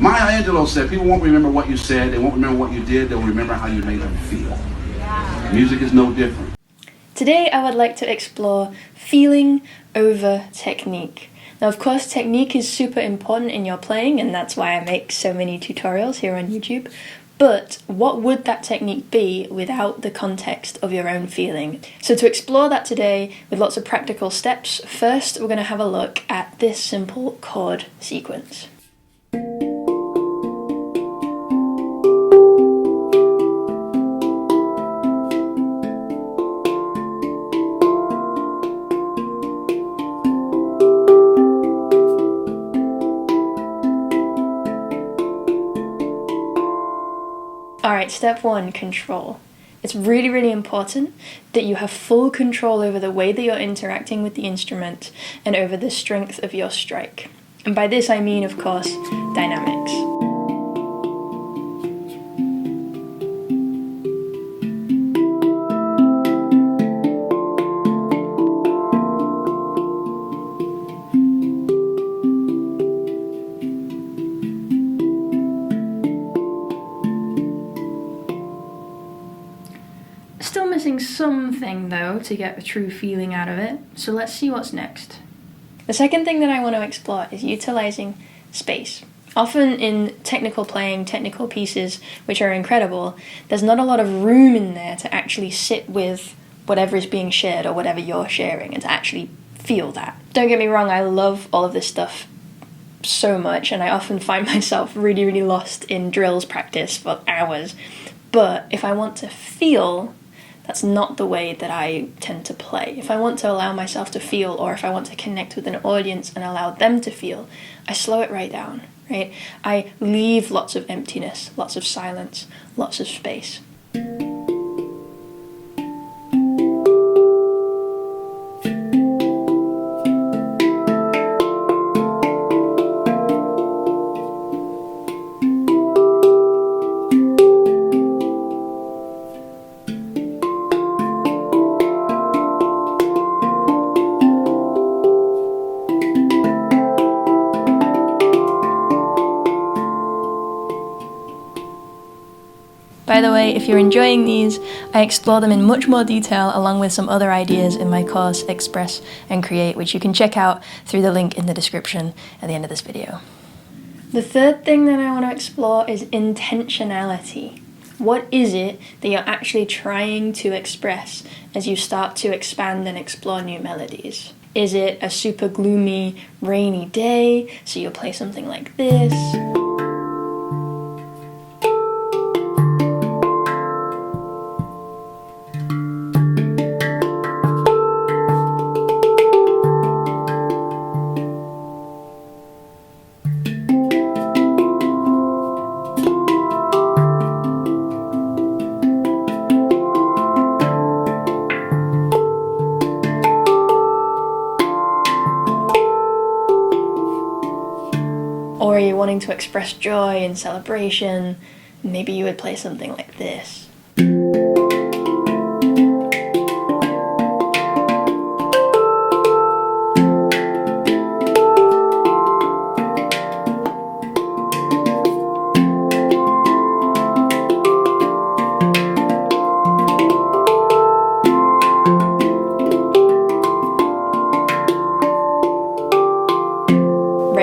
Maya Angelou said, people won't remember what you said, they won't remember what you did, they'll remember how you made them feel. Music is no different. Today I would like to explore feeling over technique. Now of course technique is super important in your playing, and that's why I make so many tutorials here on YouTube. But what would that technique be without the context of your own feeling? So to explore that today with lots of practical steps, first we're going to have a look at this simple chord sequence. Alright, step one, control. It's really, really important that you have full control over the way that you're interacting with the instrument and over the strength of your strike. And by this I mean, of course, dynamics. Still missing something though to get a true feeling out of it, so let's see what's next. The second thing that I want to explore is utilizing space. Often in technical playing, technical pieces, which are incredible, there's not a lot of room in there to actually sit with whatever is being shared or whatever you're sharing and to actually feel that. Don't get me wrong, I love all of this stuff so much, and I often find myself really, really lost in drills practice for hours. But if I want to feel, that's not the way that I tend to play. If I want to allow myself to feel, or if I want to connect with an audience and allow them to feel, I slow it right down, right? I leave lots of emptiness, lots of silence, lots of space. By the way, if you're enjoying these, I explore them in much more detail along with some other ideas in my course, Express and Create, which you can check out through the link in the description at the end of this video. The third thing that I want to explore is intentionality. What is it that you're actually trying to express as you start to expand and explore new melodies? Is it a super gloomy, rainy day, so you'll play something like this? Or are you wanting to express joy and celebration? Maybe you would play something like this.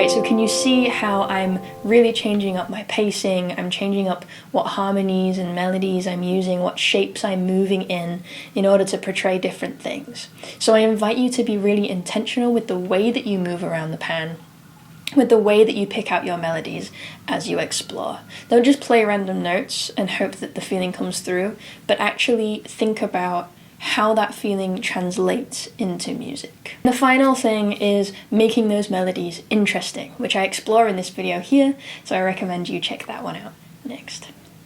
So can you see how I'm really changing up my pacing? I'm changing up what harmonies and melodies I'm using, what shapes I'm moving in order to portray different things. So I invite you to be really intentional with the way that you move around the pan, with the way that you pick out your melodies as you explore. Don't just play random notes and hope that the feeling comes through, but actually think about how that feeling translates into music. The final thing is making those melodies interesting, which I explore in this video here, so I recommend you check that one out next.